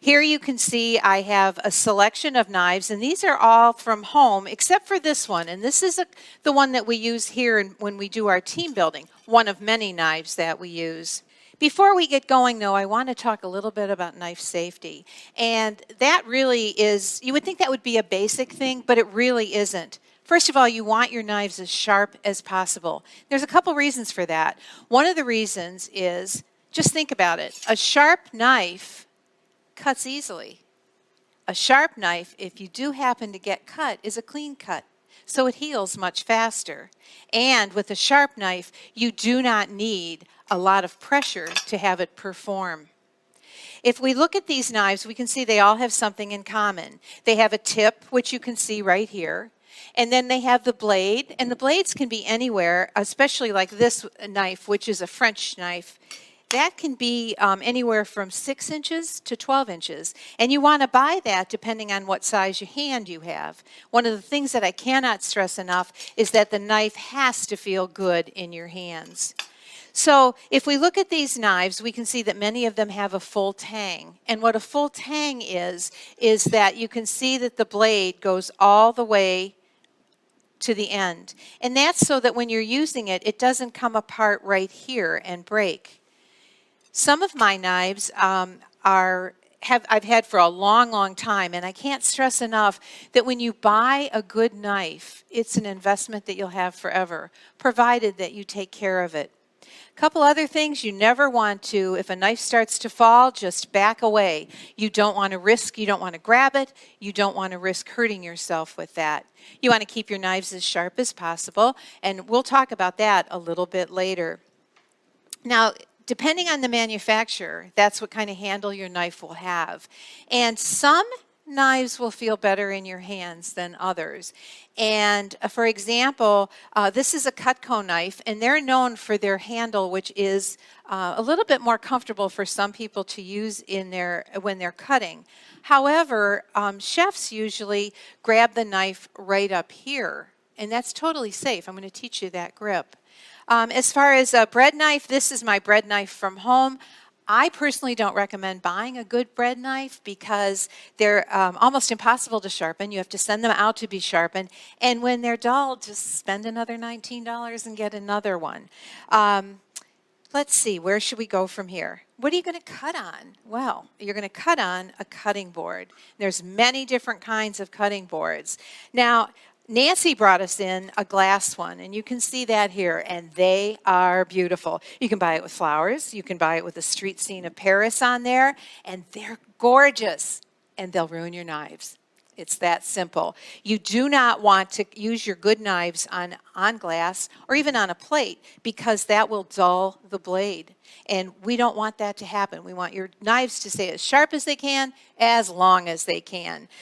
Here you can see I have a selection of knives, and these are all from home except for this one. And this is the one that we use here when we do our team building, one of many knives that we use. Before we get going, though, I want to talk a little bit about knife safety. And that really is, you would think that would be a basic thing, but it really isn't. First of all, you want your knives as sharp as possible. There's a couple reasons for that. One of the reasons is, just think about it. A sharp knife cuts easily. A sharp knife, if you do happen to get cut, is a clean cut. So it heals much faster. And with a sharp knife, you do not need a lot of pressure to have it perform. If we look at these knives, we can see they all have something in common. They have a tip, which you can see right here. And then they have the blade. And the blades can be anywhere, especially like this knife, which is a French knife. That can be anywhere from 6 inches to 12 inches. And you want to buy that depending on what size hand you have. One of the things that I cannot stress enough is that the knife has to feel good in your hands. So if we look at these knives, we can see that many of them have a full tang. And what a full tang is that you can see that the blade goes all the way to the end. And that's so that when you're using it, it doesn't come apart right here and break. Some of my knives I've had for a long, long time, and I can't stress enough that when you buy a good knife, it's an investment that you'll have forever, provided that you take care of it. A couple other things you never want to, if a knife starts to fall, just back away. You don't want to grab it, you don't want to risk hurting yourself with that. You want to keep your knives as sharp as possible, and we'll talk about that a little bit later. Now, depending on the manufacturer, that's what kind of handle your knife will have. And some knives will feel better in your hands than others. And for example, this is a Cutco knife, and they're known for their handle, which is a little bit more comfortable for some people to use when they're cutting. However, chefs usually grab the knife right up here, and that's totally safe. I'm going to teach you that grip. As far as a bread knife, this is my bread knife from home. I personally don't recommend buying a good bread knife because they're almost impossible to sharpen. You have to send them out to be sharpened. And when they're dull, just spend another $19 and get another one. Let's see, where should we go from here? What are you going to cut on? Well, you're going to cut on a cutting board. There's many different kinds of cutting boards. Now, Nancy brought us in a glass one, and you can see that here, and they are beautiful. You can buy it with flowers. You can buy it with a street scene of Paris on there, and they're gorgeous, and they'll ruin your knives. It's that simple. You do not want to use your good knives on glass or even on a plate because that will dull the blade. And we don't want that to happen. We want your knives to stay as sharp as they can, as long as they can.